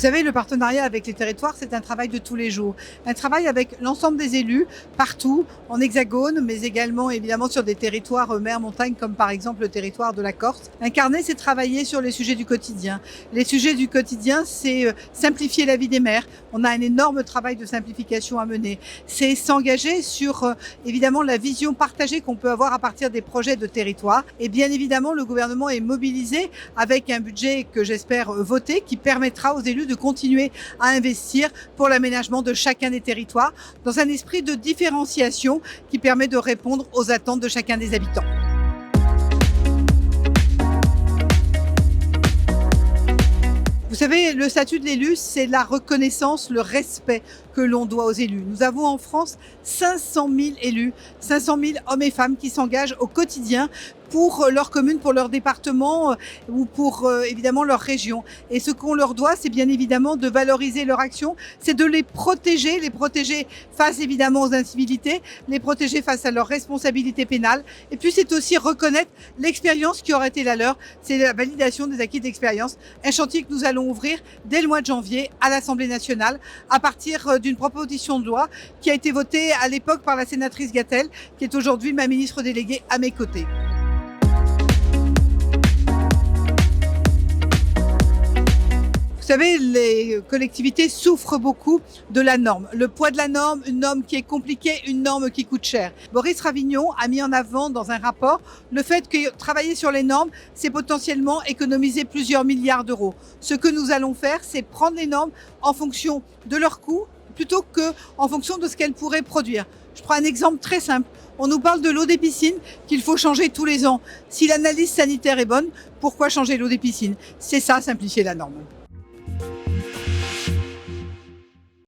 savez, le partenariat avec les territoires, c'est un travail de tous les jours. Un travail avec l'ensemble des élus, partout, en hexagone, mais également évidemment sur des territoires mer-montagne, comme par exemple le territoire de la Corse. Incarner, c'est travailler sur les sujets du quotidien. Les sujets du quotidien, c'est simplifier la vie des maires. On a un énorme travail de simplification à mener. C'est s'engager sur évidemment la vision partagée qu'on peut avoir à partir des projets de territoire. Et bien évidemment, le gouvernement est mobilisé avec un budget que j'espère voter, qui permettra aux élus de continuer à investir pour l'aménagement de chacun des territoires dans un esprit de différenciation qui permet de répondre aux attentes de chacun des habitants. Vous savez, le statut de l'élu, c'est la reconnaissance, le respect que l'on doit aux élus. Nous avons en France 500 000 élus, 500 000 hommes et femmes qui s'engagent au quotidien pour leur commune, pour leur département ou pour évidemment leur région. Et ce qu'on leur doit, c'est bien évidemment de valoriser leur action, c'est de les protéger face évidemment aux incivilités, les protéger face à leurs responsabilités pénales. Et puis c'est aussi reconnaître l'expérience qui aurait été la leur, c'est la validation des acquis d'expérience, un chantier que nous allons ouvrir dès le mois de janvier à l'Assemblée nationale à partir d'une proposition de loi qui a été votée à l'époque par la sénatrice Gatel, qui est aujourd'hui ma ministre déléguée à mes côtés. Vous savez, les collectivités souffrent beaucoup de la norme. Le poids de la norme, une norme qui est compliquée, une norme qui coûte cher. Boris Ravignon a mis en avant dans un rapport le fait que travailler sur les normes, c'est potentiellement économiser plusieurs milliards d'euros. Ce que nous allons faire, c'est prendre les normes en fonction de leur coût plutôt qu'en fonction de ce qu'elles pourraient produire. Je prends un exemple très simple. On nous parle de l'eau des piscines qu'il faut changer tous les ans. Si l'analyse sanitaire est bonne, pourquoi changer l'eau des piscines? C'est ça, simplifier la norme.